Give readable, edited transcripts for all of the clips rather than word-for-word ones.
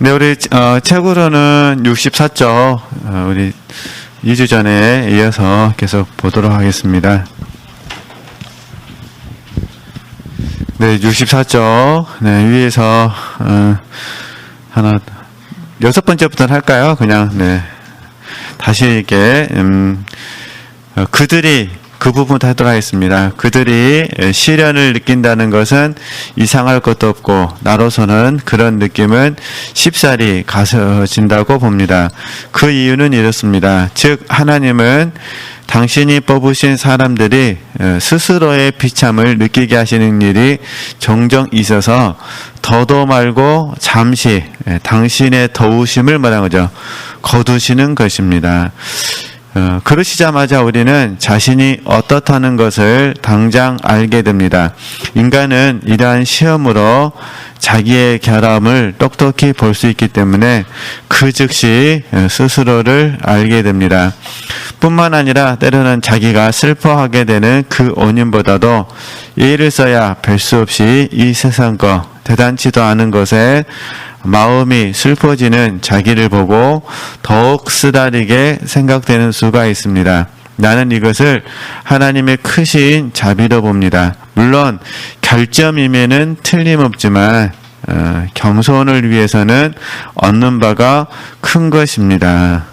네, 우리 책으로는 64쪽 우리 2주 전에 이어서 계속 보도록 하겠습니다. 네, 64쪽 네, 위에서 하나 6번째부터 할까요? 그냥 네. 다시 이렇게 그들이 그 부분부터 하도록 하겠습니다. 그들이 시련을 느낀다는 것은 이상할 것도 없고 나로서는 그런 느낌은 쉽사리 가서진다고 봅니다. 그 이유는 이렇습니다. 즉 하나님은 당신이 뽑으신 사람들이 스스로의 비참을 느끼게 하시는 일이 종종 있어서 더도 말고 잠시 당신의 더우심을 말하는 거죠. 거두시는 것입니다. 그러시자마자 우리는 자신이 어떻다는 것을 당장 알게 됩니다. 인간은 이러한 시험으로 자기의 결함을 똑똑히 볼 수 있기 때문에 그 즉시 스스로를 알게 됩니다. 뿐만 아니라 때로는 자기가 슬퍼하게 되는 그 원인보다도 예를 써야 별 수 없이 이 세상 것, 대단치도 않은 것에 마음이 슬퍼지는 자기를 보고 더욱 쓰다리게 생각되는 수가 있습니다. 나는 이것을 하나님의 크신 자비로 봅니다. 물론 결점이면은 틀림없지만 겸손을 위해서는 얻는 바가 큰 것입니다.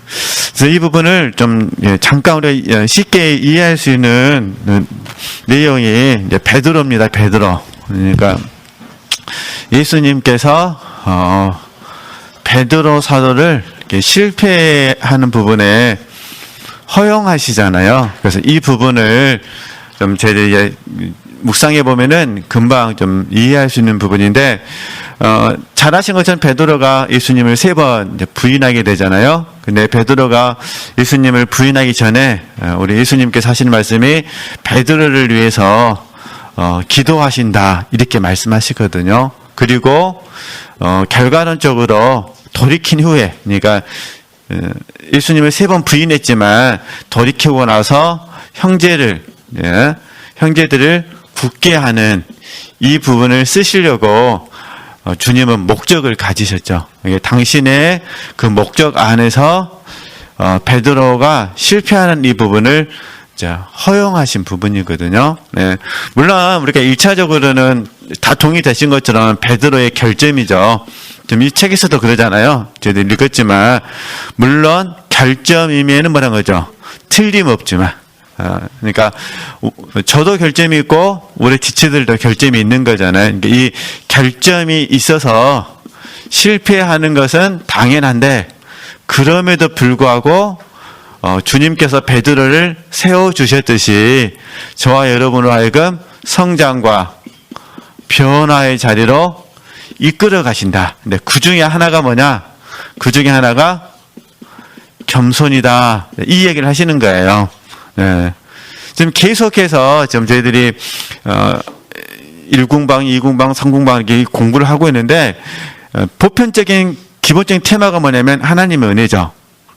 그래서 이 부분을 좀 잠깐 우리 쉽게 이해할 수 있는 내용이 이제 베드로입니다. 베드로. 그러니까 예수님께서 베드로 사도를 이렇게 실패하는 부분에 허용하시잖아요. 그래서 이 부분을 좀 저희들이 묵상해 보면은 금방 좀 이해할 수 있는 부분인데, 잘하신 것처럼 베드로가 예수님을 3번 부인하게 되잖아요. 근데 베드로가 예수님을 부인하기 전에 우리 예수님께서 하시는 말씀이 베드로를 위해서 기도하신다 이렇게 말씀하시거든요. 그리고 결과론적으로 돌이킨 후에, 그러니까 예수님을 3번 부인했지만 돌이키고 나서 형제들을 굳게 하는 이 부분을 쓰시려고 주님은 목적을 가지셨죠. 당신의 그 목적 안에서 베드로가 실패하는 이 부분을 허용하신 부분이거든요. 네. 물론 우리가 1차적으로는 다 동의되신 것처럼 베드로의 결점이죠. 좀 이 책에서도 그러잖아요. 저희도 읽었지만 물론 결점이면은 뭐라는 거죠. 틀림없지만. 그러니까 저도 결점이 있고 우리 지체들도 결점이 있는 거잖아요. 그러니까 이 결점이 있어서 실패하는 것은 당연한데 그럼에도 불구하고 주님께서 베드로를 세워주셨듯이 저와 여러분으로 하여금 성장과 변화의 자리로 이끌어 가신다. 근데 그 중에 하나가 뭐냐? 그 중에 하나가 겸손이다. 이 얘기를 하시는 거예요. 네. 지금 계속해서 지금 저희들이 1공방, 2공방, 3공방 이렇게 공부를 하고 있는데 보편적인 기본적인 테마가 뭐냐면 하나님의 은혜죠.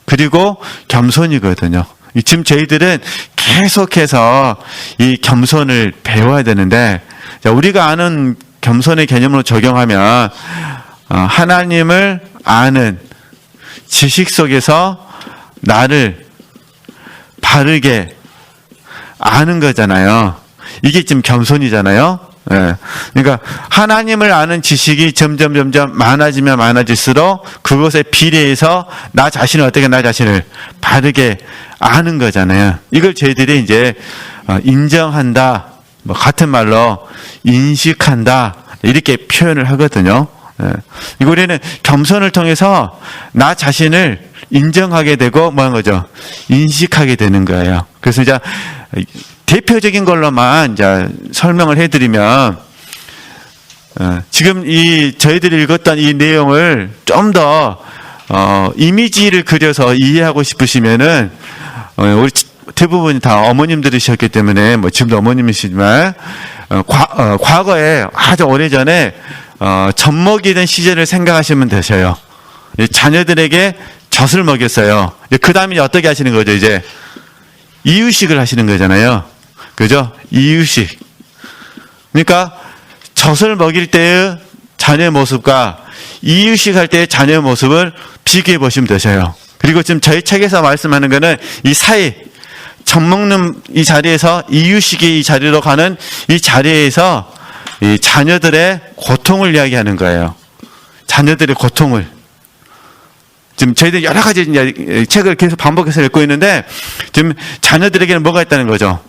그리고 겸손이거든요. 지금 저희들은 계속해서 이 겸손을 배워야 되는데 우리가 아는 겸손의 개념으로 적용하면 하나님을 아는 지식 속에서 나를 바르게 아는 거잖아요. 이게 지금 겸손이잖아요. 네. 그러니까 하나님을 아는 지식이 점점 많아지면 많아질수록 그것에 비례해서 나 자신을 어떻게 나 자신을 바르게 아는 거잖아요. 이걸 저희들이 이제 인정한다, 뭐 같은 말로 인식한다 이렇게 표현을 하거든요. 네. 이거 우리는 겸손을 통해서 나 자신을 인정하게 되고 뭐 하는 거죠? 인식하게 되는 거예요. 그래서 이제 대표적인 걸로만 이제 설명을 해드리면 지금 저희들이 읽었던 이 내용을 좀 더 이미지를 그려서 이해하고 싶으시면은 우리 대부분이 다 어머님들이셨기 때문에 뭐 지금도 어머님이시지만 과거에 아주 오래전에 젖 먹이던 시절을 생각하시면 되셔요. 자녀들에게 젖을 먹였어요. 그 다음에 어떻게 하시는 거죠? 이제 이유식을 하시는 거잖아요. 그죠? 이유식. 그러니까 젖을 먹일 때의 자녀의 모습과 이유식 할 때 자녀의 모습을 비교해 보시면 되셔요. 그리고 지금 저희 책에서 말씀하는 거는 이 사이, 젖 먹는 이 자리에서 이유식의 이 자리로 가는 이 자리에서 이 자녀들의 고통을 이야기하는 거예요. 자녀들의 고통을. 지금 저희들이 여러 가지 이제 책을 계속 반복해서 읽고 있는데 지금 자녀들에게는 뭐가 있다는 거죠?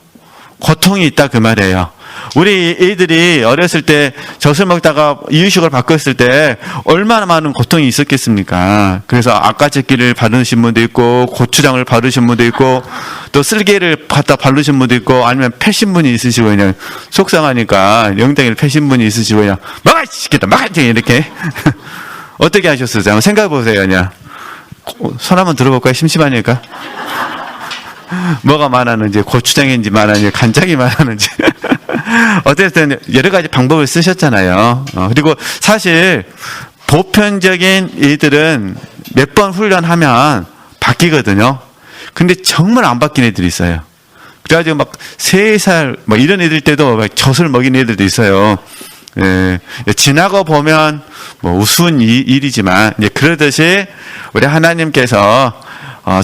고통이 있다 그 말이에요. 우리 애들이 어렸을 때 젖을 먹다가 이유식을 바꿨을 때 얼마나 많은 고통이 있었겠습니까? 그래서 아까짓기를 바르신 분도 있고 고추장을 바르신 분도 있고 또 쓸개를 갖다 바르신 분도 있고 아니면 패신 분이 있으시고 그냥 속상하니까 영댕이를 패신 분이 있으시고 그냥 막아 시켰다 막아 이렇게 어떻게 하셨어요? 한번 생각해 보세요. 그냥 손 한번 들어볼까요? 심심하니까. 뭐가 많았는지 고추장인지 많았는지 간장이 많았는지 어쨌든 여러 가지 방법을 쓰셨잖아요. 그리고 사실 보편적인 애들은 몇 번 훈련하면 바뀌거든요. 근데 정말 안 바뀐 애들이 있어요. 그래가지고 막 3살 뭐 이런 애들 때도 막 젖을 먹인 애들도 있어요. 예, 지나고 보면 뭐 우스운 일이지만 이제 그러듯이 우리 하나님께서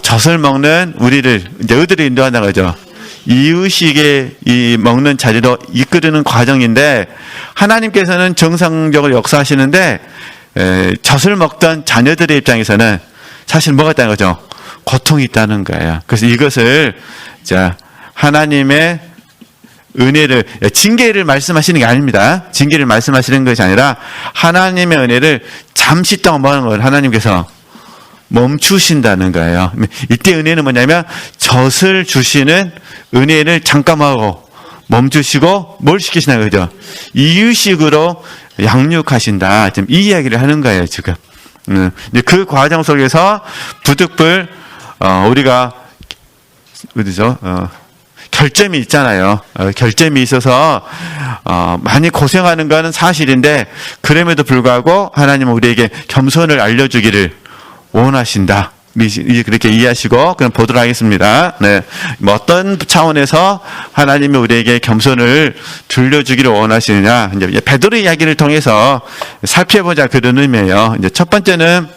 젖을 먹는 우리를 이제 의들을 인도한다는 거죠. 이유식의 이 먹는 자리로 이끄는 과정인데 하나님께서는 정상적으로 역사하시는데 젖을 먹던 자녀들의 입장에서는 사실 뭐가 있다는 거죠? 고통이 있다는 거예요. 그래서 이것을 자 하나님의 은혜를 징계를 말씀하시는 게 아닙니다. 징계를 말씀하시는 것이 아니라 하나님의 은혜를 잠시 동안 뭐 하는 걸 하나님께서 멈추신다는 거예요. 이때 은혜는 뭐냐면 젖을 주시는 은혜를 잠깐하고 멈추시고 뭘 시키시나 그죠? 이유식으로 양육하신다. 지금 이 이야기를 하는 거예요 지금. 그 과정 속에서 부득불 우리가 어디죠? 결점이 있잖아요. 결점이 있어서 많이 고생하는 거는 사실인데 그럼에도 불구하고 하나님은 우리에게 겸손을 알려주기를 원하신다. 그렇게 이해하시고 그럼 보도록 하겠습니다. 네, 뭐 어떤 차원에서 하나님이 우리에게 겸손을 들려주기를 원하시느냐? 이제 베드로 이야기를 통해서 살펴보자 그런 의미예요. 이제 첫 번째는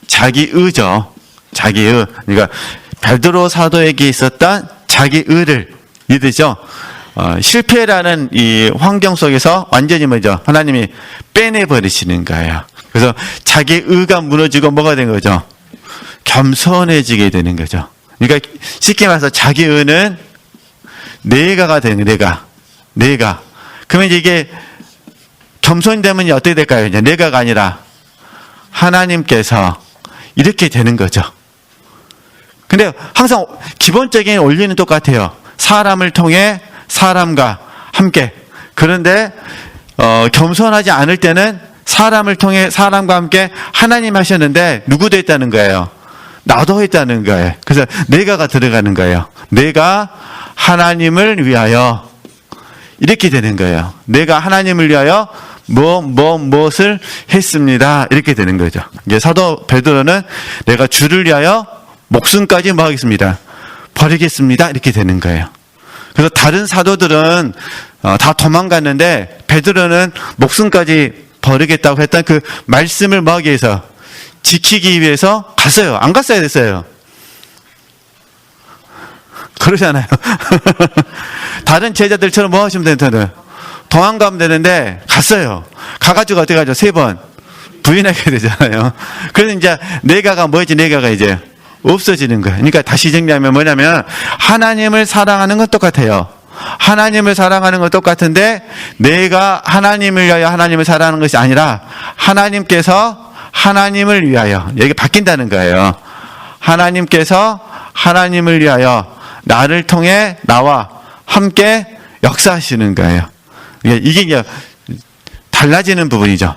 자기의죠. 자기의. 그러니까 베드로 사도에게 있었던 자기의를 믿으죠. 실패라는 이 환경 속에서 완전히 뭐죠? 하나님이 빼내버리시는 거예요. 그래서 자기 의가 무너지고 뭐가 된 거죠? 겸손해지게 되는 거죠. 그러니까 쉽게 말해서 자기 의는 내가가 되는 거예요. 내가. 그러면 이게 겸손이 되면 어떻게 될까요? 이제 내가가 아니라 하나님께서 이렇게 되는 거죠. 근데 항상 기본적인 원리는 똑같아요. 사람을 통해 사람과 함께. 그런데 겸손하지 않을 때는 사람을 통해 사람과 함께 하나님 하셨는데 누구도 했다는 거예요? 나도 했다는 거예요. 그래서 내가가 들어가는 거예요. 내가 하나님을 위하여 이렇게 되는 거예요. 내가 하나님을 위하여 무엇을 했습니다. 이렇게 되는 거죠. 이제 사도 베드로는 내가 주를 위하여 목숨까지 뭐 하겠습니다. 버리겠습니다. 이렇게 되는 거예요. 그래서 다른 사도들은 다 도망갔는데 베드로는 목숨까지 버리겠다고 했던 그 말씀을 뭐 하기 위해서 지키기 위해서 갔어요. 안 갔어야 됐어요. 그러잖아요. 다른 제자들처럼 뭐 하시면 되는데 도망가면 되는데 갔어요. 가가지고 어떻게 하죠? 3번 부인하게 되잖아요. 그래서 이제 내가가 뭐지? 내가가 이제 없어지는 거예요. 그러니까 다시 정리하면 뭐냐면 하나님을 사랑하는 건 똑같아요. 하나님을 사랑하는 건 똑같은데 내가 하나님을 위하여 하나님을 사랑하는 것이 아니라 하나님께서 하나님을 위하여 이게 바뀐다는 거예요. 하나님께서 하나님을 위하여 나를 통해 나와 함께 역사하시는 거예요. 이게 이제 달라지는 부분이죠.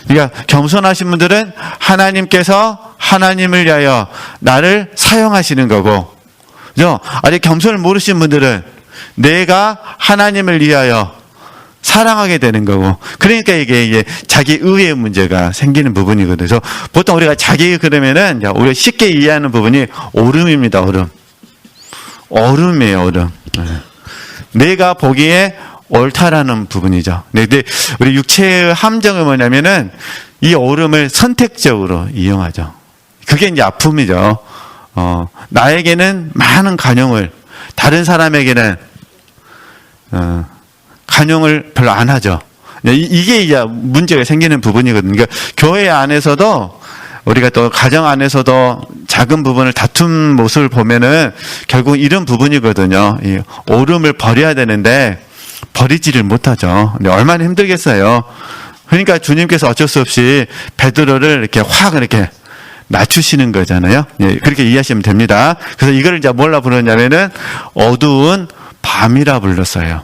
그러니까 겸손하신 분들은 하나님께서 하나님을 위하여 나를 사용하시는 거고, 그죠? 아직 겸손을 모르신 분들은 내가 하나님을 위하여 사랑하게 되는 거고, 그러니까 이게 자기 의의 문제가 생기는 부분이거든요. 그래서 보통 우리가 자기 그러면은 우리가 쉽게 이해하는 부분이 오름입니다. 오름. 오름이에요. 오름. 내가 보기에 옳다라는 부분이죠. 근데 우리 육체의 함정은 뭐냐면은 이 옳음을 선택적으로 이용하죠. 그게 이제 아픔이죠. 나에게는 많은 간용을, 다른 사람에게는 간용을 별로 안 하죠. 이게 이제 문제가 생기는 부분이거든요. 그러니까 교회 안에서도 우리가 또 가정 안에서도 작은 부분을 다툰 모습을 보면은 결국 이런 부분이거든요. 이 옳음을 버려야 되는데 버리지를 못하죠. 근데 얼마나 힘들겠어요. 그러니까 주님께서 어쩔 수 없이 베드로를 이렇게 확 이렇게 낮추시는 거잖아요. 예, 그렇게 이해하시면 됩니다. 그래서 이걸 이제 뭘로 부르냐면은 어두운 밤이라 불렀어요.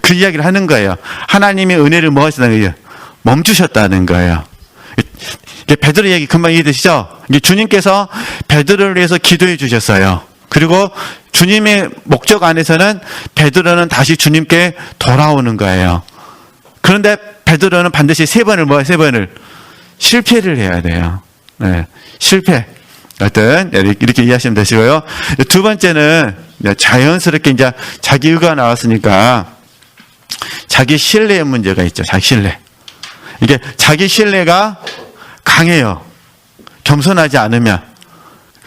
그 이야기를 하는 거예요. 하나님이 은혜를 뭐 하시다는 거예요? 멈추셨다는 거예요. 베드로 얘기 금방 이해되시죠? 주님께서 베드로를 위해서 기도해 주셨어요. 그리고 주님의 목적 안에서는 베드로는 다시 주님께 돌아오는 거예요. 그런데 베드로는 반드시 세 번을 실패를 해야 돼요. 네, 실패. 하여튼 이렇게 이해하시면 되시고요. 두 번째는 자연스럽게 이제 자기 의가 나왔으니까 자기 신뢰의 문제가 있죠. 자기 신뢰. 이게 자기 신뢰가 강해요. 겸손하지 않으면.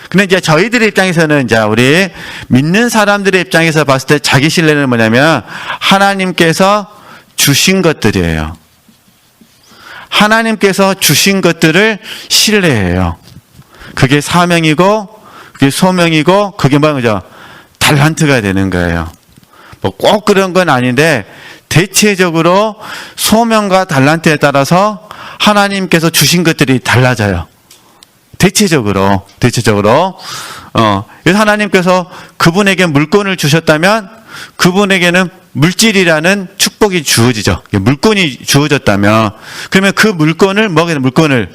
근데 이제 저희들의 입장에서는 이제 우리 믿는 사람들의 입장에서 봤을 때 자기 신뢰는 뭐냐면 하나님께서 주신 것들이에요. 하나님께서 주신 것들을 신뢰해요. 그게 사명이고, 그게 소명이고, 그게 뭐죠? 달란트가 되는 거예요. 뭐 꼭 그런 건 아닌데, 대체적으로 소명과 달란트에 따라서 하나님께서 주신 것들이 달라져요. 대체적으로. 그래서 하나님께서 그분에게 물건을 주셨다면, 그분에게는 물질이라는 축복이 주어지죠. 물건이 주어졌다면, 그러면 그 물건을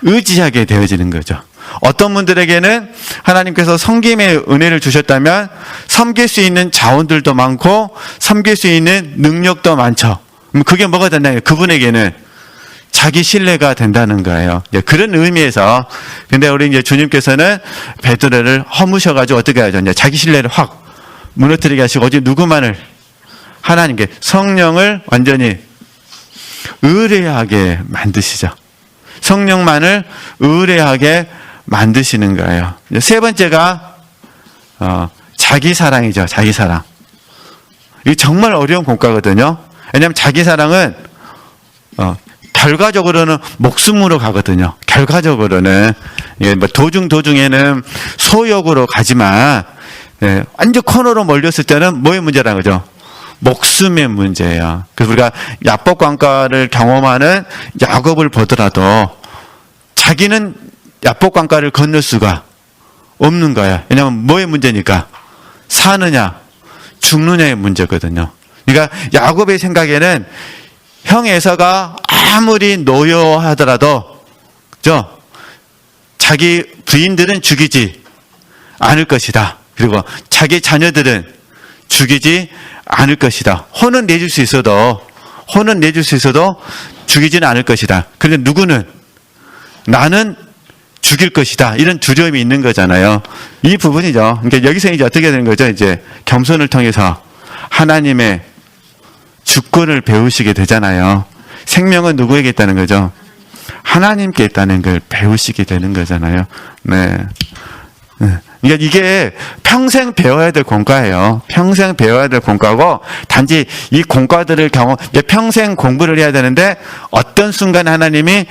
의지하게 되어지는 거죠. 어떤 분들에게는 하나님께서 섬김의 은혜를 주셨다면 섬길 수 있는 자원들도 많고 섬길 수 있는 능력도 많죠. 그게 뭐가 된다는 거예요? 그분에게는 자기 신뢰가 된다는 거예요. 그런 의미에서. 근데 우리 이제 주님께서는 베드로를 허무셔가지고 어떻게 하죠? 이제 자기 신뢰를 확 무너뜨리게 하시고 오직 누구만을? 하나님께 성령을 완전히 의뢰하게 만드시죠. 성령만을 의뢰하게 만드시는 거예요. 세 번째가 자기 사랑이죠. 자기 사랑. 이게 정말 어려운 공과거든요. 왜냐하면 자기 사랑은 결과적으로는 목숨으로 가거든요. 결과적으로는 뭐 도중에는 소욕으로 가지만 완전 코너로 몰렸을 때는 뭐의 문제라는 거죠? 목숨의 문제예요. 그래서 우리가 야복강가를 경험하는 야곱을 보더라도 자기는 야복강가를 건널 수가 없는 거야. 왜냐하면 뭐의 문제니까? 사느냐 죽느냐의 문제거든요. 그러니까 야곱의 생각에는 형 에서가 아무리 노여하더라도 자기 부인들은 죽이지 않을 것이다. 그리고 자기 자녀들은 죽이지 않을 것이다. 혼은 내줄 수 있어도 죽이지는 않을 것이다. 그런데 누구는 나는 죽일 것이다. 이런 두려움이 있는 거잖아요. 이 부분이죠. 그러니까 여기서 이제 어떻게 되는 거죠? 이제 겸손을 통해서 하나님의 주권을 배우시게 되잖아요. 생명은 누구에게 있다는 거죠? 하나님께 있다는 걸 배우시게 되는 거잖아요. 네. 그러니까 이게 평생 배워야 될 공과예요. 평생 배워야 될 공과고, 단지 이 공과들을 평생 공부를 해야 되는데, 어떤 순간 하나님이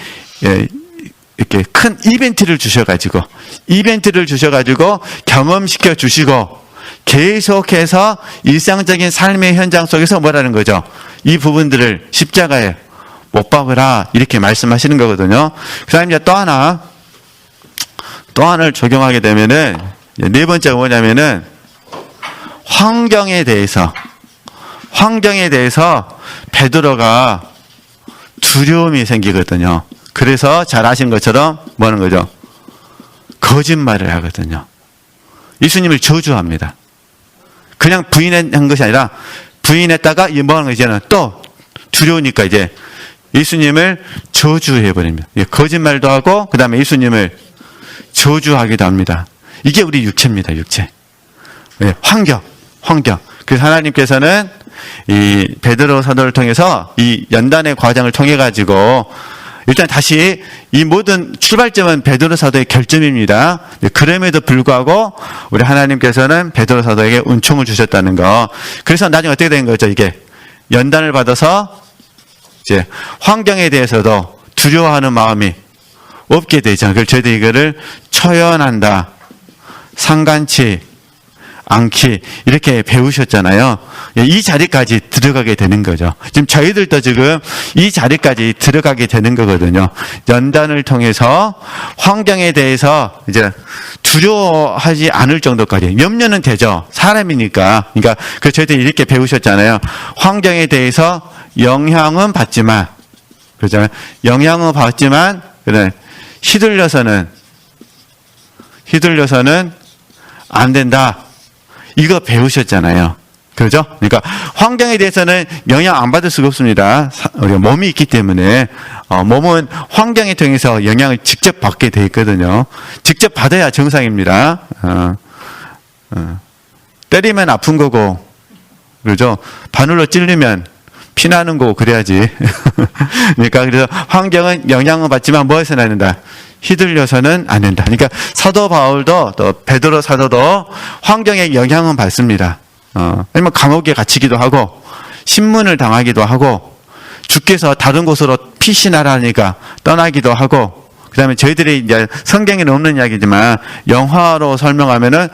이렇게 큰 이벤트를 주셔가지고 경험시켜 주시고, 계속해서 일상적인 삶의 현장 속에서 뭐라는 거죠? 이 부분들을 십자가에 못 박으라, 이렇게 말씀하시는 거거든요. 그 다음에 이제 또 하나를 적용하게 되면은, 네 번째가 뭐냐면은, 환경에 대해서 베드로가 두려움이 생기거든요. 그래서 잘 아신 것처럼 뭐 하는 거죠? 거짓말을 하거든요. 예수님을 저주합니다. 그냥 부인한 것이 아니라 부인했다가 뭐 하는 거죠? 또 두려우니까 이제 예수님을 저주해버립니다. 거짓말도 하고 그 다음에 예수님을 저주하기도 합니다. 이게 우리 육체입니다. 육체. 환경. 그래서 하나님께서는 이 베드로 사도를 통해서 이 연단의 과정을 통해 가지고 일단 다시 이 모든 출발점은 베드로 사도의 결점입니다. 그럼에도 불구하고 우리 하나님께서는 베드로 사도에게 은총을 주셨다는 거. 그래서 나중에 어떻게 된 거죠? 이게 연단을 받아서 이제 환경에 대해서도 두려워하는 마음이 없게 되죠. 그래서 저희들이 이거를 처연한다, 상간치 않기 이렇게 배우셨잖아요. 이 자리까지 들어가게 되는 거죠. 지금 저희들도 지금 이 자리까지 들어가게 되는 거거든요. 연단을 통해서 환경에 대해서 이제 두려워하지 않을 정도까지 염려는 되죠. 사람이니까. 그러니까 그래서 저희들이 이렇게 배우셨잖아요. 환경에 대해서 영향은 받지만, 그렇잖아요. 영향은 받지만, 그래 휘둘려서는 안 된다. 이거 배우셨잖아요. 그렇죠? 그러니까 환경에 대해서는 영향 안 받을 수가 없습니다. 우리가 몸이 있기 때문에 몸은 환경에 통해서 영향을 직접 받게 돼 있거든요. 직접 받아야 정상입니다. 때리면 아픈 거고, 그렇죠? 바늘로 찔리면 피나는 거고 그래야지. 그러니까 그래서 환경은 영향을 받지만 뭐해서는 안 된다. 휘둘려서는 안 된다. 그러니까 사도 바울도 또 베드로 사도도 환경에 영향은 받습니다. 아니면 감옥에 갇히기도 하고 신문을 당하기도 하고 주께서 다른 곳으로 피신하라니까 떠나기도 하고 그다음에 저희들이 이제 성경에는 없는 이야기지만 영화로 설명하면은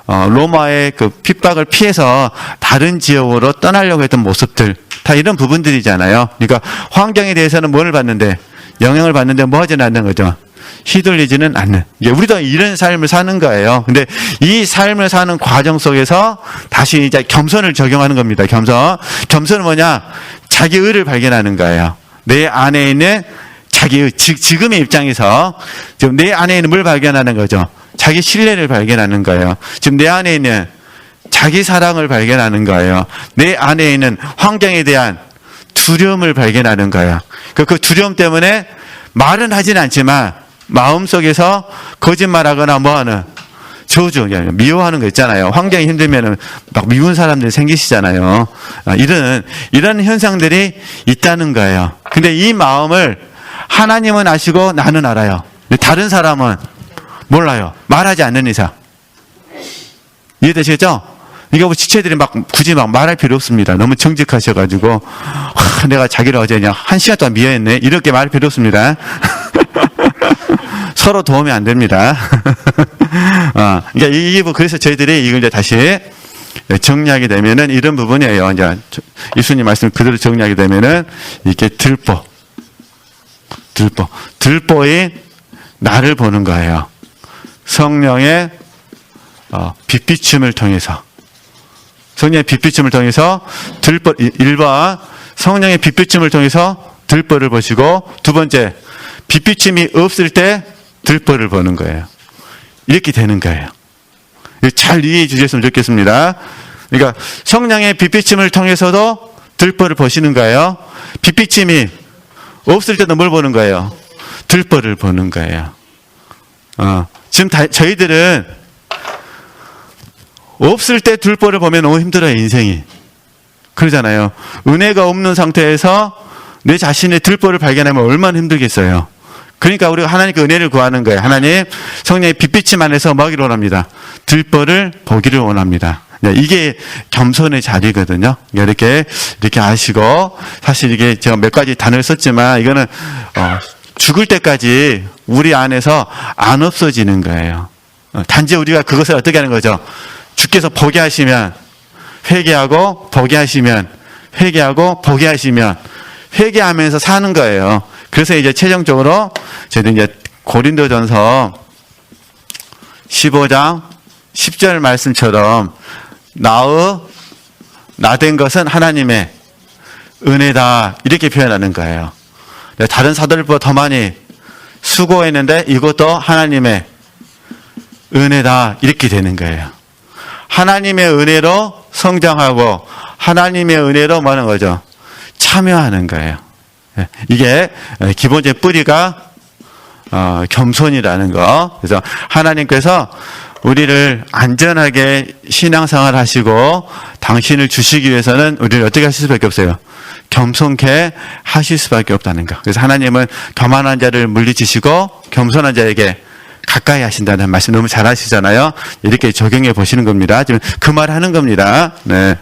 로마의 그 핍박을 피해서 다른 지역으로 떠나려고 했던 모습들 다 이런 부분들이잖아요. 그러니까 환경에 대해서는 뭘 받는데 영향을 받는데 뭐 하지는 않는 거죠. 휘둘리지는 않는. 우리도 이런 삶을 사는 거예요. 근데 이 삶을 사는 과정 속에서 다시 이제 겸손을 적용하는 겁니다. 겸손은 뭐냐? 자기 의를 발견하는 거예요. 내 안에 있는 자기의, 지금의 입장에서 지금 내 안에 있는 뭘 발견하는 거죠? 자기 신뢰를 발견하는 거예요. 지금 내 안에 있는 자기 사랑을 발견하는 거예요. 내 안에 있는 환경에 대한 두려움을 발견하는 거예요. 그 두려움 때문에 말은 하진 않지만 마음속에서 거짓말하거나 뭐하는 저주, 미워하는 거 있잖아요. 환경이 힘들면은 막 미운 사람들이 생기시잖아요. 이런 현상들이 있다는 거예요. 근데 이 마음을 하나님은 아시고 나는 알아요. 근데 다른 사람은 몰라요. 말하지 않는 이상. 이해되시겠죠? 이거 뭐 지체들이 굳이 말할 필요 없습니다. 너무 정직하셔가지고 내가 자기를 어제 그냥 1시간 동안 미워했네. 이렇게 말할 필요 없습니다. 서로 도움이 안 됩니다. 그러니까 그래서 저희들이 이걸 이제 다시 정리하게 되면은 이런 부분이에요. 이제 예수님 말씀 그대로 정리하게 되면은 이렇게 들보이 나를 보는 거예요. 성령의 빛비춤을 통해서. 성령의 빛비춤을 통해서 1번 성령의 빛비춤을 통해서 들보를 보시고, 두 번째 빛비춤이 없을 때 들보를 보는 거예요. 이렇게 되는 거예요. 잘 이해해 주셨으면 좋겠습니다. 그러니까 성령의 빛비춤을 통해서도 들보를 보시는 거예요. 빛비춤이 없을 때도 뭘 보는 거예요? 들보를 보는 거예요. 지금 저희들은 없을 때 들보를 보면 너무 힘들어요, 인생이. 그러잖아요. 은혜가 없는 상태에서 내 자신의 들보를 발견하면 얼마나 힘들겠어요. 그러니까 우리가 하나님께 은혜를 구하는 거예요. 하나님, 성령의 빛비침 안에서 뭐 하기를 원합니다. 들보를 보기를 원합니다. 이게 겸손의 자리거든요. 이렇게 아시고, 사실 이게 제가 몇 가지 단어를 썼지만, 이거는, 죽을 때까지 우리 안에서 안 없어지는 거예요. 단지 우리가 그것을 어떻게 하는 거죠? 주께서 보게 하시면, 회개하고, 보게 하시면, 회개하고, 보게 하시면, 회개하면서 사는 거예요. 그래서 이제 최종적으로 저희는 이제 고린도전서 15장 10절 말씀처럼 나된 것은 하나님의 은혜다 이렇게 표현하는 거예요. 다른 사도들보다 더 많이 수고했는데 이것도 하나님의 은혜다 이렇게 되는 거예요. 하나님의 은혜로 성장하고 하나님의 은혜로 뭐 하는 거죠? 참여하는 거예요. 이게 기본적인 뿌리가 겸손이라는 거. 그래서 하나님께서 우리를 안전하게 신앙생활 하시고 당신을 주시기 위해서는 우리를 어떻게 하실 수밖에 없어요? 겸손케 하실 수밖에 없다는 거. 그래서 하나님은 교만한 자를 물리치시고 겸손한 자에게 가까이 하신다는 말씀 너무 잘 하시잖아요. 이렇게 적용해 보시는 겁니다. 지금 그 말 하는 겁니다. 네.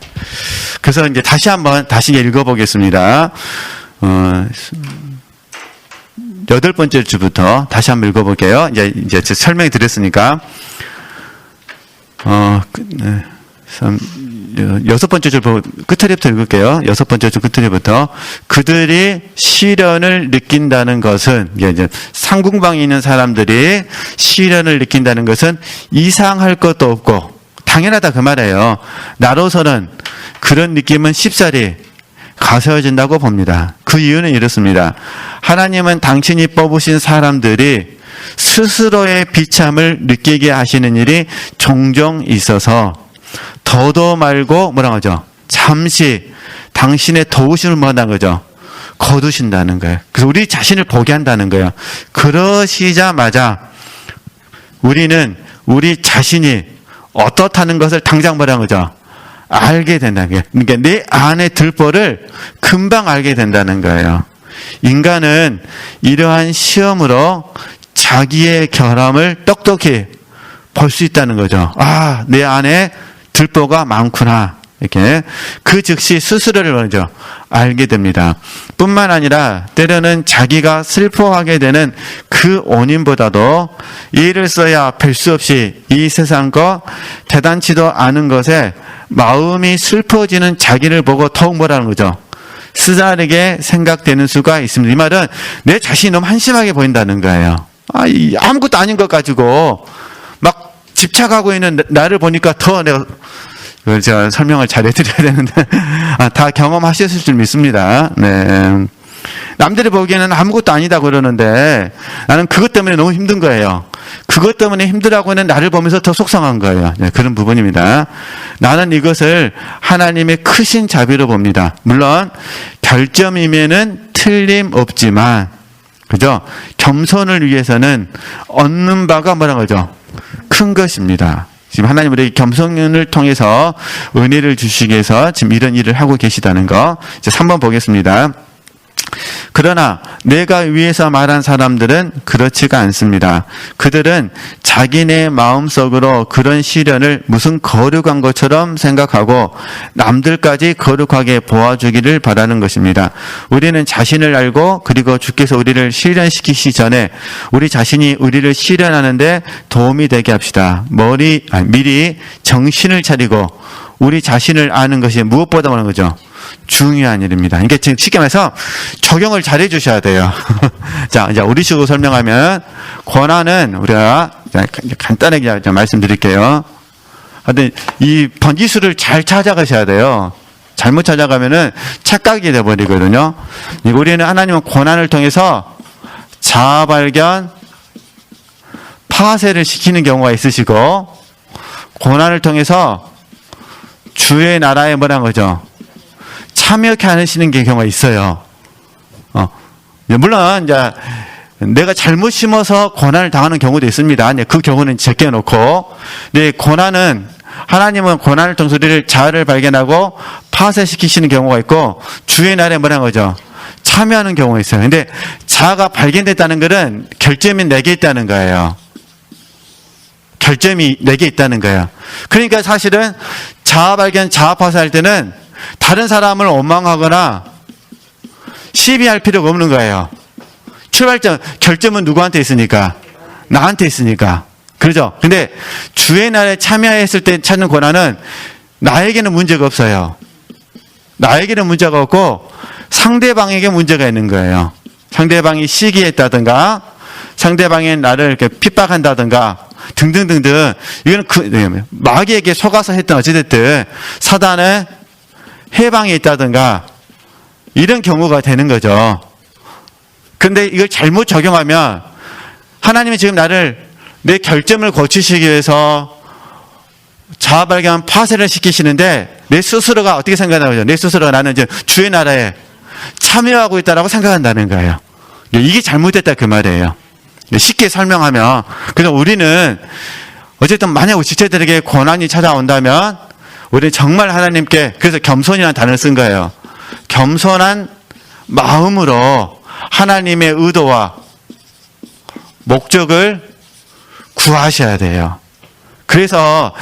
그래서 이제 다시 읽어보겠습니다. 8번째 주부터 다시 한번 읽어볼게요. 이제 설명해 드렸으니까. 6번째 줄 끝으로부터 읽을게요. 6번째 줄 끝으로부터. 그들이 시련을 느낀다는 것은, 이제 상궁방에 있는 사람들이 시련을 느낀다는 것은 이상할 것도 없고, 당연하다 그 말이에요. 나로서는 그런 느낌은 쉽사리 가서워진다고 봅니다. 그 이유는 이렇습니다. 하나님은 당신이 뽑으신 사람들이 스스로의 비참을 느끼게 하시는 일이 종종 있어서 더도 말고 뭐라고 하죠? 잠시 당신의 도우심을 뭐한다는 거죠? 거두신다는 거예요. 그래서 우리 자신을 보게 한다는 거예요. 그러시자마자 우리는 우리 자신이 어떻다는 것을 당장 뭐라는 거죠? 알게 된다는 거예요. 그러니까 내 안에 들보를 금방 알게 된다는 거예요. 인간은 이러한 시험으로 자기의 결함을 똑똑히 볼 수 있다는 거죠. 아, 내 안에 들보가 많구나. 이렇게 그 즉시 스스로를 먼저 알게 됩니다. 뿐만 아니라 때로는 자기가 슬퍼하게 되는 그 원인보다도 일을 써야 별 수 없이 이 세상 것 대단치도 않은 것에 마음이 슬퍼지는 자기를 보고 더욱 뭐라는 거죠? 쓰다르게 생각되는 수가 있습니다. 이 말은 내 자신이 너무 한심하게 보인다는 거예요. 아무것도 아닌 것 가지고 막 집착하고 있는 나를 보니까 더 내가 제가 설명을 잘 해드려야 되는데 다 경험하셨을 줄 믿습니다. 네. 남들이 보기에는 아무것도 아니다 그러는데 나는 그것 때문에 너무 힘든 거예요. 그것 때문에 힘들어하고 있는 나를 보면서 더 속상한 거예요. 네, 그런 부분입니다. 나는 이것을 하나님의 크신 자비로 봅니다. 물론 별점이면은 틀림없지만 그죠? 겸손을 위해서는 얻는 바가 뭐라는 거죠? 큰 것입니다. 지금 하나님 우리 겸손을 통해서 은혜를 주시기 위해서 지금 이런 일을 하고 계시다는 거. 이제 3번 보겠습니다. 그러나 내가 위에서 말한 사람들은 그렇지가 않습니다. 그들은 자기네 마음속으로 그런 시련을 무슨 거룩한 것처럼 생각하고 남들까지 거룩하게 보아주기를 바라는 것입니다. 우리는 자신을 알고 그리고 주께서 우리를 시련시키시 전에 우리 자신이 우리를 시련하는데 도움이 되게 합시다. 미리 정신을 차리고 우리 자신을 아는 것이 무엇보다 많은 거죠. 중요한 일입니다. 그러니까 지금 쉽게 말해서 적용을 잘 해주셔야 돼요. 자, 이제 우리식으로 설명하면 권한은 우리가 간단하게 말씀드릴게요. 하여튼 이 번지수를 잘 찾아가셔야 돼요. 잘못 찾아가면은 착각이 돼버리거든요. 우리는 하나님은 권한을 통해서 자아 발견, 파쇄를 시키는 경우가 있으시고 권한을 통해서 주의 나라에 뭐라는 거죠? 참여케 하시는 경우가 있어요. 물론 이제 내가 잘못 심어서 고난을 당하는 경우도 있습니다. 그 경우는 제껴놓고, 근데 고난은 하나님은 고난을 통해서 우리를 자아를 발견하고 파쇄시키시는 경우가 있고 주의 날에 뭐라는 거죠? 참여하는 경우가 있어요. 근데 자아가 발견됐다는 것은 결점이 내게 있다는 거예요. 결점이 내게 있다는 거예요. 그러니까 사실은 자아 발견, 자아 파쇄할 때는 다른 사람을 원망하거나 시비할 필요가 없는 거예요. 출발점, 결점은 누구한테 있으니까? 나한테 있으니까. 그렇죠? 근데 주의 날에 참여했을 때 찾는 권한은 나에게는 문제가 없어요. 나에게는 문제가 없고 상대방에게 문제가 있는 거예요. 상대방이 시기했다든가 상대방이 나를 이렇게 핍박한다든가 등등등등. 이거는 마귀에게 속아서 했던 어찌됐든 사단의 해방이 있다든가 이런 경우가 되는 거죠. 근데 이걸 잘못 적용하면 하나님이 지금 나를 내 결점을 고치시기 위해서 자아 발견 파쇄를 시키시는데 내 스스로가 어떻게 생각하는 거죠? 내 스스로가 나는 이제 주의 나라에 참여하고 있다라고 생각한다는 거예요. 이게 잘못됐다 그 말이에요. 쉽게 설명하면 그래서 우리는 어쨌든 만약 우리 지체들에게 고난이 찾아온다면 우리는 정말 하나님께, 그래서 겸손이라는 단어를 쓴 거예요. 겸손한 마음으로 하나님의 의도와 목적을 구하셔야 돼요. 그래서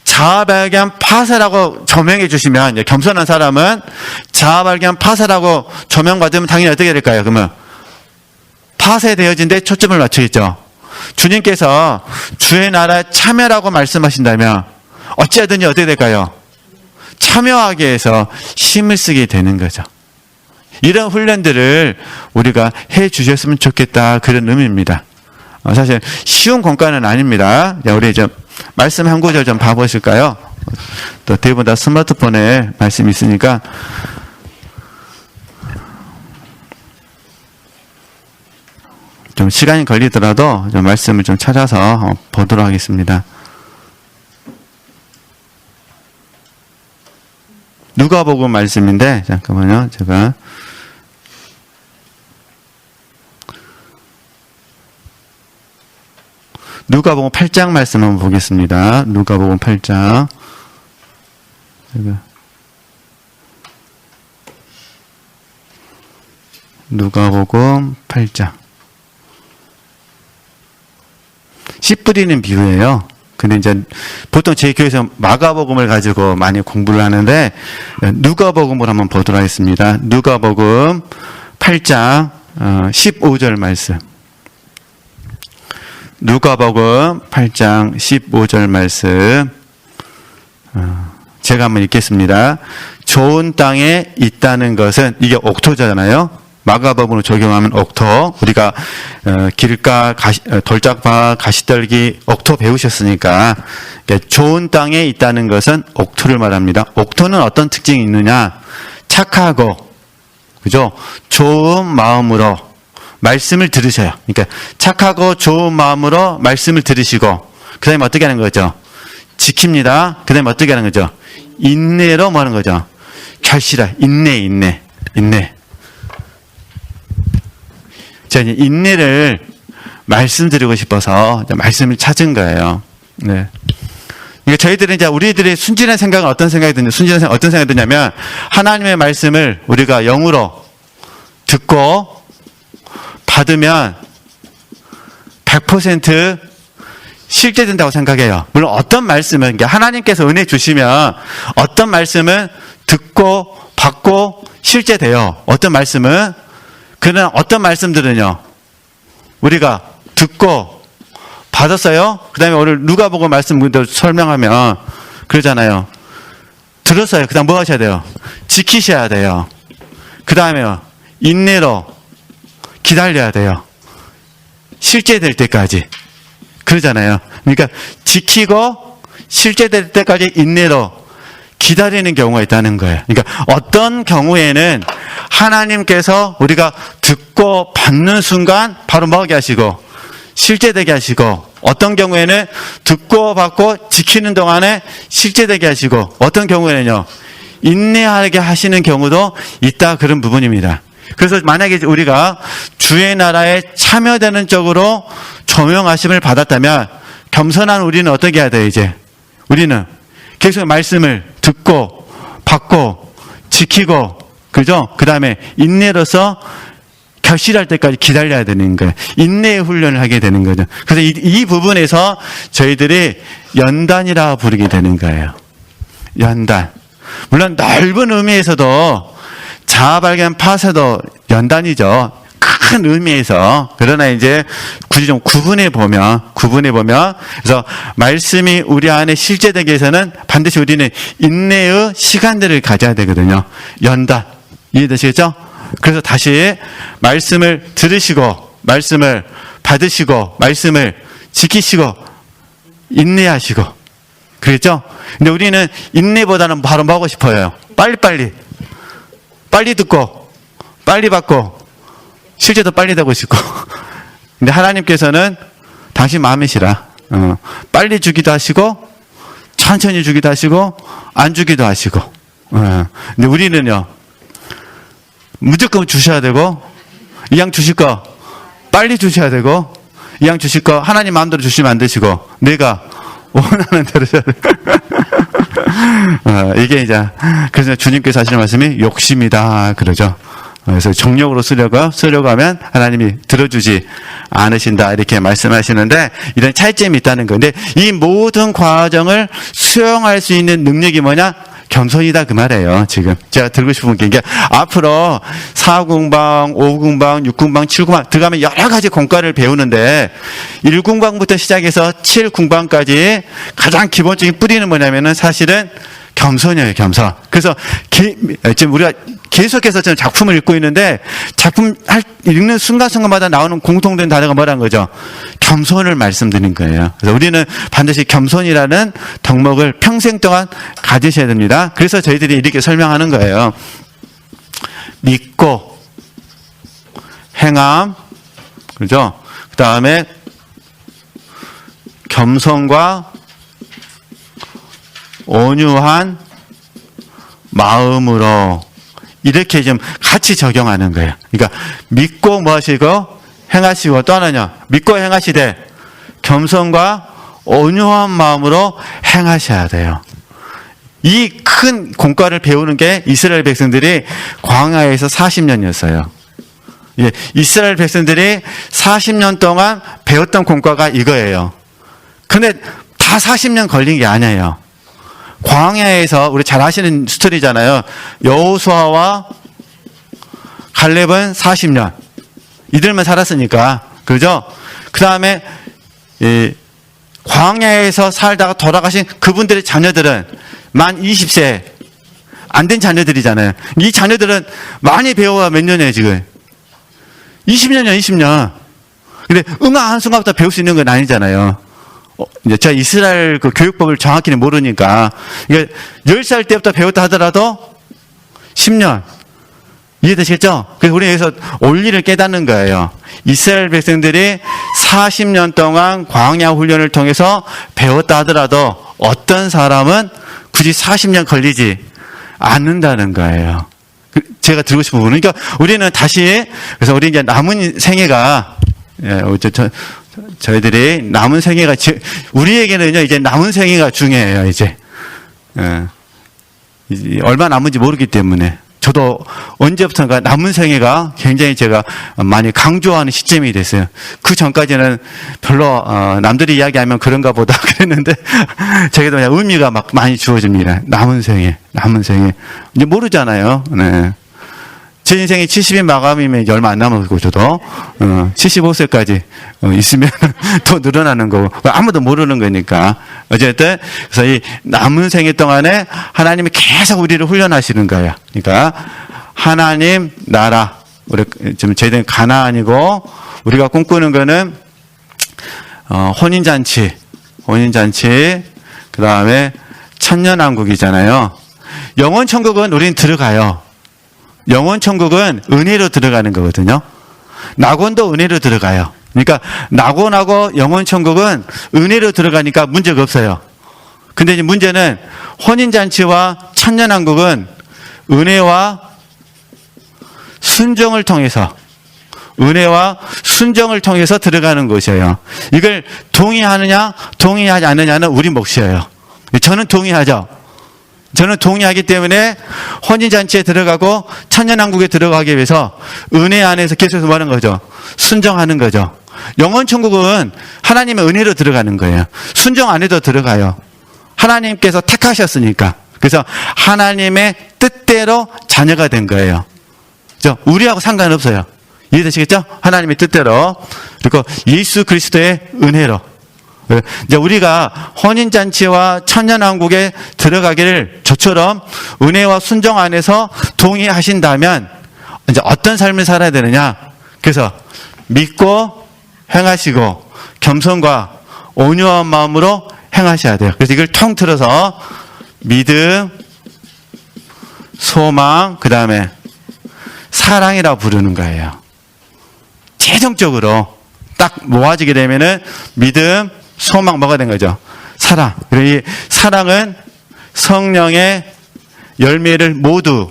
자아발견 파사라고 조명해 주시면, 겸손한 사람은 자아발견 파사라고 조명받으면 당연히 어떻게 될까요? 그러면 파쇄되어진 데 초점을 맞추겠죠. 주님께서 주의 나라에 참여라고 말씀하신다면 어찌하든지 어떻게 될까요? 참여하기 위해서 힘을 쓰게 되는 거죠. 이런 훈련들을 우리가 해 주셨으면 좋겠다, 그런 의미입니다. 사실 쉬운 공과는 아닙니다. 우리 좀 말씀 한 구절 좀 봐보실까요? 또 대부분 다 스마트폰에 말씀이 있으니까. 좀 시간이 걸리더라도 좀 말씀을 좀 찾아서 보도록 하겠습니다. 누가복음 말씀인데, 잠깐만요. 제가 누가복음 8장 말씀 한번 보겠습니다. 누가복음 8장. 누가복음 8장. 씨 뿌리는 비유예요. 근데 이제 보통 제 교회에서 마가복음을 가지고 많이 공부를 하는데, 누가복음을 한번 보도록 하겠습니다. 누가복음 8장 15절 말씀. 누가복음 8장 15절 말씀. 제가 한번 읽겠습니다. 좋은 땅에 있다는 것은, 이게 옥토잖아요. 마가복음으로 적용하면 옥토. 우리가 길가, 돌짝파, 가시떨기, 옥토 배우셨으니까, 좋은 땅에 있다는 것은 옥토를 말합니다. 옥토는 어떤 특징이 있느냐? 착하고, 그죠? 좋은 마음으로 말씀을 들으셔요. 그러니까 착하고 좋은 마음으로 말씀을 들으시고, 그 다음에 어떻게 하는 거죠? 지킵니다. 그 다음에 어떻게 하는 거죠? 인내로 뭐 하는 거죠? 결실할, 인내. 제가 인내를 말씀드리고 싶어서 말씀을 찾은 거예요. 네. 그러니까 저희들은 이제 우리들의 순진한 생각은 어떤 생각이 드냐, 어떤 생각이 드냐면, 하나님의 말씀을 우리가 영으로 듣고 받으면 100% 실제된다고 생각해요. 물론 어떤 말씀은, 하나님께서 은혜 주시면 어떤 말씀은 듣고 받고 실제돼요. 어떤 말씀은, 그러나 어떤 말씀들은요, 우리가 듣고 받았어요. 그 다음에 오늘 누가복음 말씀 설명하면 그러잖아요. 들었어요. 그 다음 뭐 하셔야 돼요? 지키셔야 돼요. 그 다음에요, 인내로 기다려야 돼요. 실제될 때까지. 그러잖아요. 그러니까 지키고 실제될 때까지 인내로 기다리는 경우가 있다는 거예요. 그러니까 어떤 경우에는 하나님께서 우리가 듣고 받는 순간 바로 뭐하게 하시고 실제되게 하시고, 어떤 경우에는 듣고 받고 지키는 동안에 실제되게 하시고, 어떤 경우에는요, 인내하게 하시는 경우도 있다, 그런 부분입니다. 그래서 만약에 우리가 주의 나라에 참여되는 쪽으로 조명하심을 받았다면, 겸손한 우리는 어떻게 해야 돼요? 이제 우리는 계속 말씀을 듣고 받고 지키고, 그죠? 그 다음에 인내로서 결실할 때까지 기다려야 되는 거예요. 인내의 훈련을 하게 되는 거죠. 그래서 이 부분에서 저희들이 연단이라 부르게 되는 거예요. 연단. 물론 넓은 의미에서도 자아발견 파쇄도 연단이죠. 큰 의미에서. 그러나 이제 굳이 좀 구분해 보면, 그래서 말씀이 우리 안에 실제되기 위해서는 반드시 우리는 인내의 시간들을 가져야 되거든요. 연단. 이해되시겠죠? 그래서 다시 말씀을 들으시고, 말씀을 받으시고, 말씀을 지키시고, 인내하시고. 그랬죠? 근데 우리는 인내보다는 바로 뭐 하고 싶어요? 빨리 듣고, 빨리 받고, 실제도 빨리 되고 싶고. 근데 하나님께서는 당신 마음이시라. 빨리 주기도 하시고, 천천히 주기도 하시고, 안 주기도 하시고. 근데 우리는요, 무조건 주셔야 되고, 이왕 주실 거 빨리 주셔야 되고, 이왕 주실 거 하나님 마음대로 주시면 안 되시고, 내가 원하는 대로 살아. 이게 이제, 그래서 주님께서 하시는 말씀이 욕심이다. 그러죠. 그래서 정력으로 쓰려고 하면 하나님이 들어주지 않으신다. 이렇게 말씀하시는데, 이런 차이점이 있다는 건데, 이 모든 과정을 수용할 수 있는 능력이 뭐냐? 겸손이다. 그 말이에요. 지금. 제가 들고 싶은 게, 이게 앞으로 4공방, 5공방, 6공방, 7공방 들어가면 여러 가지 공과를 배우는데, 1공방부터 시작해서 7공방까지 가장 기본적인 뿌리는 뭐냐면은 사실은 겸손이에요, 겸손. 그래서 지금 우리가 계속해서 저는 작품을 읽고 있는데 작품 읽는 순간순간마다 나오는 공통된 단어가 뭐라는 거죠? 겸손을 말씀드린 거예요. 그래서 우리는 반드시 겸손이라는 덕목을 평생 동안 가지셔야 됩니다. 그래서 저희들이 이렇게 설명하는 거예요. 믿고 행함, 그죠? 그 다음에 겸손과 온유한 마음으로 이렇게 좀 같이 적용하는 거예요. 그러니까 믿고 뭐 하시고 행하시고 또 하나냐 믿고 행하시되 겸손과 온유한 마음으로 행하셔야 돼요. 이 큰 공과를 배우는 게 이스라엘 백성들이 광야에서 40년이었어요. 예, 이스라엘 백성들이 40년 동안 배웠던 공과가 이거예요. 근데 다 40년 걸린 게 아니에요. 광야에서 우리 잘 아시는 스토리잖아요. 여호수아와 갈렙은 40년. 이들만 살았으니까. 그죠? 그 다음에 광야에서 살다가 돌아가신 그분들의 자녀들은 만 20세 안 된 자녀들이잖아요. 이 자녀들은 많이 배워야 몇 년이에요, 지금? 20년이요, 20년. 근데 응아 한순간부터 배울 수 있는 건 아니잖아요. 이제 제가 이스라엘 그 교육법을 정확히는 모르니까, 이게 10살 때부터 배웠다 하더라도 10년. 이해되시겠죠? 그래서 우리 여기서 원리를 깨닫는 거예요. 이스라엘 백성들이 40년 동안 광야 훈련을 통해서 배웠다 하더라도 어떤 사람은 굳이 40년 걸리지 않는다는 거예요. 제가 들고 싶은 부분은, 그러니까 우리는 다시, 그래서 우리 이제 남은 생애가, 저희들이 남은 생애가, 우리에게는요, 이제 남은 생애가 중요해요, 이제. 얼마 남은지 모르기 때문에. 저도 언제부턴가 남은 생애가 굉장히 제가 많이 강조하는 시점이 됐어요. 그 전까지는 별로 남들이 이야기하면 그런가 보다 그랬는데 저에게도 그냥 의미가 막 많이 주어집니다. 남은 생애. 이제 모르잖아요. 네. 제 인생이 70인 마감이면 이제 얼마 안 남았고 저도 75세까지 있으면 더 늘어나는 거고 아무도 모르는 거니까 어쨌든 그래서 이 남은 생애 동안에 하나님이 계속 우리를 훈련하시는 거예요. 그러니까 하나님 나라 우리 지금 저희들은 가나안이고 우리가 꿈꾸는 거는 혼인잔치 그 다음에 천년왕국이잖아요. 영원 천국은 우리는 들어가요. 영원 천국은 은혜로 들어가는 거거든요. 낙원도 은혜로 들어가요. 그러니까 낙원하고 영원 천국은 은혜로 들어가니까 문제가 없어요. 근데 이제 문제는 혼인잔치와 천년왕국은 은혜와 순종을 통해서 들어가는 것이에요. 이걸 동의하느냐 동의하지 않느냐는 우리 몫이에요. 저는 동의하죠. 저는 동의하기 때문에 혼인잔치에 들어가고 천년왕국에 들어가기 위해서 은혜 안에서 계속해서 뭐 하는 거죠? 순종하는 거죠. 영원천국은 하나님의 은혜로 들어가는 거예요. 순종 안 해도 들어가요. 하나님께서 택하셨으니까. 그래서 하나님의 뜻대로 자녀가 된 거예요. 우리하고 상관없어요. 이해되시겠죠? 하나님의 뜻대로. 그리고 예수 그리스도의 은혜로. 이제 우리가 혼인잔치와 천년왕국에 들어가기를 저처럼 은혜와 순종 안에서 동의하신다면 이제 어떤 삶을 살아야 되느냐? 그래서 믿고 행하시고 겸손과 온유한 마음으로 행하셔야 돼요. 그래서 이걸 통틀어서 믿음, 소망, 그 다음에 사랑이라고 부르는 거예요. 최종적으로 딱 모아지게 되면은 믿음, 소망 뭐가 된 거죠? 사랑. 그리고 이 사랑은 성령의 열매를 모두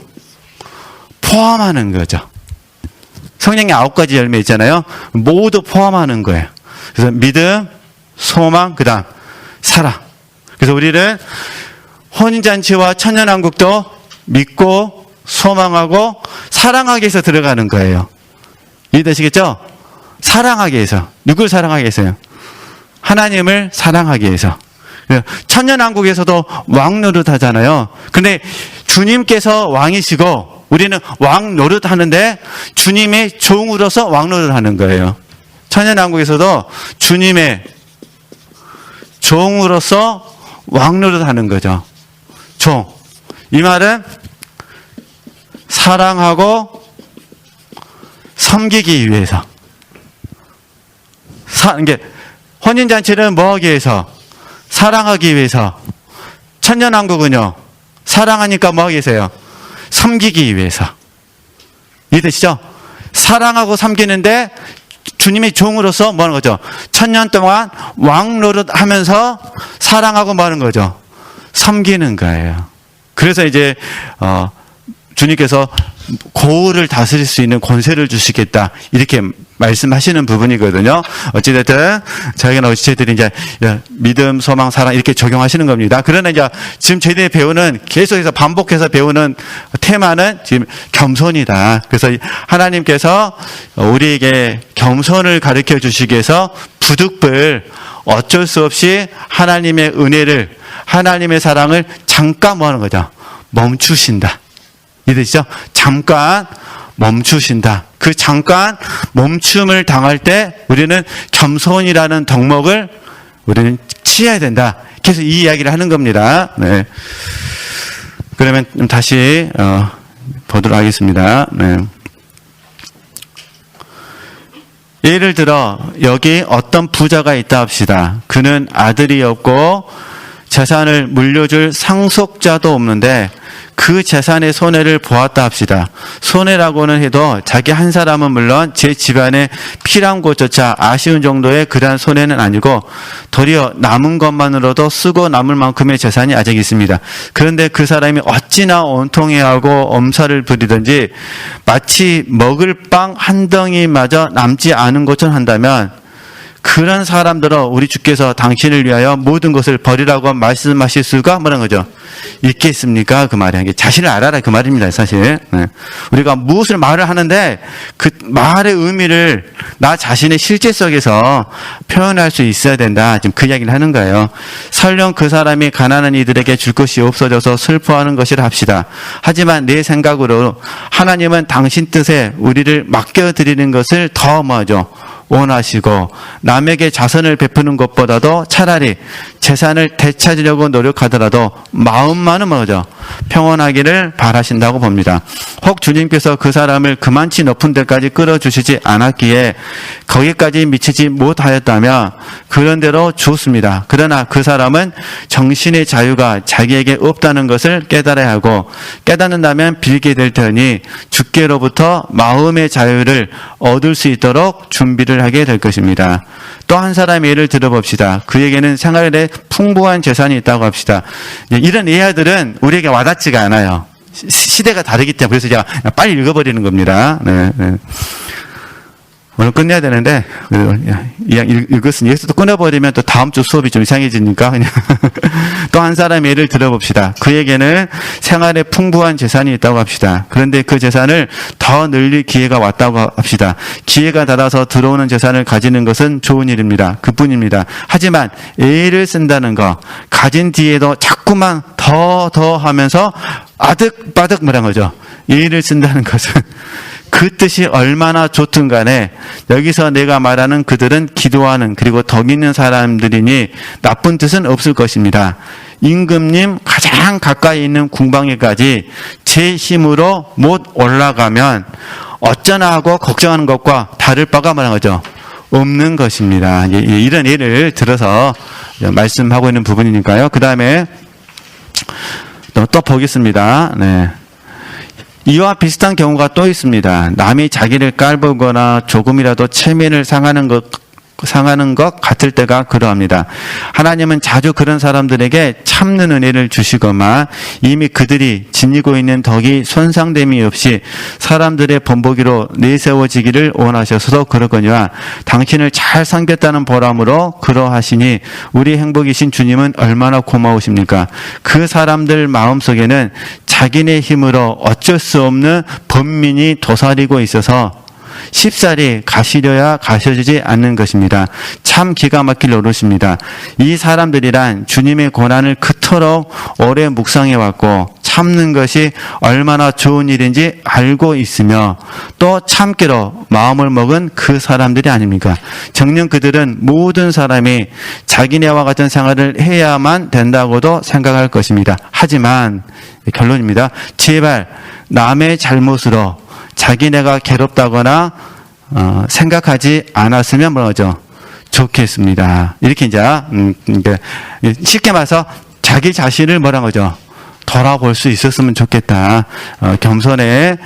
포함하는 거죠. 성령의 9가지 열매 있잖아요. 모두 포함하는 거예요. 그래서 믿음, 소망, 그 다음 사랑. 그래서 우리는 혼인잔치와 천년왕국도 믿고 소망하고 사랑하기 위해서 들어가는 거예요. 이해되시겠죠? 사랑하기 위해서. 누굴 사랑하기 위해서요? 하나님을 사랑하기 위해서. 천년왕국에서도 왕 노릇하잖아요. 근데 주님께서 왕이시고 우리는 왕 노릇하는데 주님의 종으로서 왕 노릇하는 거예요. 천년왕국에서도 주님의 종으로서 왕 노릇하는 거죠. 종. 이 말은 사랑하고 섬기기 위해서. 이게 혼인잔치는 뭐 하기 위해서? 사랑하기 위해서. 천년왕국은요, 사랑하니까 뭐 하기 위해서요? 섬기기 위해서. 이해되시죠? 사랑하고 섬기는데 주님의 종으로서 뭐 하는 거죠? 천년 동안 왕 노릇 하면서 사랑하고 뭐 하는 거죠? 섬기는 거예요. 그래서 이제, 주님께서 고을을 다스릴 수 있는 권세를 주시겠다. 이렇게 말씀하시는 부분이거든요. 어찌됐든, 저희가 저희들이 이제 믿음, 소망, 사랑 이렇게 적용하시는 겁니다. 그러나 이제 지금 저희들이 배우는, 계속해서 반복해서 배우는 테마는 지금 겸손이다. 그래서 하나님께서 우리에게 겸손을 가르쳐 주시기 위해서 부득불 어쩔 수 없이 하나님의 은혜를, 하나님의 사랑을 잠깐 뭐 하는 거죠? 멈추신다. 이해되시죠? 잠깐 멈추신다. 그 잠깐 멈춤을 당할 때 우리는 겸손이라는 덕목을 우리는 취해야 된다. 그래서 이 이야기를 하는 겁니다. 네. 그러면 다시 보도록 하겠습니다. 네. 예를 들어 여기 어떤 부자가 있다 합시다. 그는 아들이 없고 재산을 물려줄 상속자도 없는데 그 재산의 손해를 보았다 합시다. 손해라고는 해도 자기 한 사람은 물론 제 집안에 필요한 곳조차 아쉬운 정도의 그러한 손해는 아니고 도리어 남은 것만으로도 쓰고 남을 만큼의 재산이 아직 있습니다. 그런데 그 사람이 어찌나 온통해하고 엄살을 부리든지 마치 먹을 빵 한 덩이마저 남지 않은 것처럼 한다면 그런 사람들은 우리 주께서 당신을 위하여 모든 것을 버리라고 말씀하실 수가 뭐라는 거죠? 있겠습니까? 그 말이. 자신을 알아라. 그 말입니다. 사실. 네. 우리가 무엇을 말을 하는데 그 말의 의미를 나 자신의 실제 속에서 표현할 수 있어야 된다. 지금 그 이야기를 하는 거예요. 설령 그 사람이 가난한 이들에게 줄 것이 없어져서 슬퍼하는 것이라 합시다. 하지만 내 생각으로 하나님은 당신 뜻에 우리를 맡겨드리는 것을 더 뭐죠? 원하시고 남에게 자선을 베푸는 것보다도 차라리 재산을 되찾으려고 노력하더라도 마음만은 뭐죠? 평온하기를 바라신다고 봅니다. 혹 주님께서 그 사람을 그만치 높은 데까지 끌어주시지 않았기에 거기까지 미치지 못하였다면 그런 대로 좋습니다. 그러나 그 사람은 정신의 자유가 자기에게 없다는 것을 깨달아야 하고 깨닫는다면 빌게 될 테니 주께로부터 마음의 자유를 얻을 수 있도록 준비를 하게 될 것입니다. 또 한 사람의 예를 들어봅시다. 그에게는 생활에 풍부한 재산이 있다고 합시다. 이런 예화들은 우리에게 와닿지가 않아요. 시대가 다르기 때문에 그래서 제가 빨리 읽어버리는 겁니다. 네, 네. 오늘 끝내야 되는데 읽었으니 여기서 또 끊어버리면 또 다음 주 수업이 좀 이상해지니까 그냥 또 한 사람의 예를 들어봅시다. 그에게는 생활에 풍부한 재산이 있다고 합시다. 그런데 그 재산을 더 늘릴 기회가 왔다고 합시다. 기회가 닿아서 들어오는 재산을 가지는 것은 좋은 일입니다. 그뿐입니다. 하지만 애를 쓴다는 거 가진 뒤에도 자꾸만 더 하면서 아득바득 뭐란 거죠. 애를 쓴다는 것은 그 뜻이 얼마나 좋든 간에 여기서 내가 말하는 그들은 기도하는 그리고 덕 있는 사람들이니 나쁜 뜻은 없을 것입니다. 임금님 가장 가까이 있는 궁방에까지 제 힘으로 못 올라가면 어쩌나 하고 걱정하는 것과 다를 바가 뭐란 거죠? 없는 것입니다. 이런 예를 들어서 말씀하고 있는 부분이니까요. 그 다음에 또 보겠습니다. 네. 이와 비슷한 경우가 또 있습니다. 남이 자기를 깔보거나 조금이라도 체면을 상하는 상하는 것 같을 때가 그러합니다. 하나님은 자주 그런 사람들에게 참는 은혜를 주시거나 이미 그들이 지니고 있는 덕이 손상됨이 없이 사람들의 본보기로 내세워지기를 원하셔서 그러거니와 당신을 잘 섬겼다는 보람으로 그러하시니 우리 행복이신 주님은 얼마나 고마우십니까? 그 사람들 마음속에는 자기네 힘으로 어쩔 수 없는 번민이 도사리고 있어서 쉽사리 가시려야 가셔지지 않는 것입니다. 참 기가 막힐 노릇입니다. 이 사람들이란 주님의 고난을 그토록 오래 묵상해 왔고 참는 것이 얼마나 좋은 일인지 알고 있으며 또 참기로 마음을 먹은 그 사람들이 아닙니까? 정녕 그들은 모든 사람이 자기네와 같은 생활을 해야만 된다고도 생각할 것입니다. 하지만 결론입니다. 제발 남의 잘못으로 자기네가 괴롭다거나 생각하지 않았으면 뭐죠? 좋겠습니다. 이렇게 이제 쉽게 말해서 자기 자신을 뭐라는 거죠? 돌아볼 수 있었으면 좋겠다. 겸손의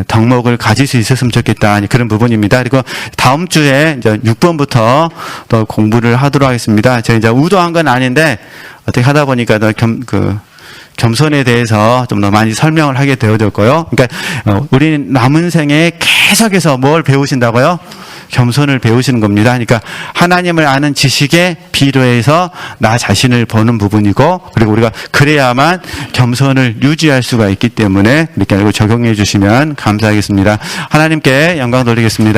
덕목을 가질 수 있었으면 좋겠다. 그런 부분입니다. 그리고 다음 주에 이제 6번부터 또 공부를 하도록 하겠습니다. 제가 이제 의도한 건 아닌데 어떻게 하다 보니까 겸손에 대해서 좀 더 많이 설명을 하게 되어졌고요. 그러니까 우리는 남은 생에 계속해서 뭘 배우신다고요? 겸손을 배우시는 겁니다. 그러니까 하나님을 아는 지식에 비례해서 나 자신을 보는 부분이고, 그리고 우리가 그래야만 겸손을 유지할 수가 있기 때문에 이렇게 알고 적용해 주시면 감사하겠습니다. 하나님께 영광 돌리겠습니다.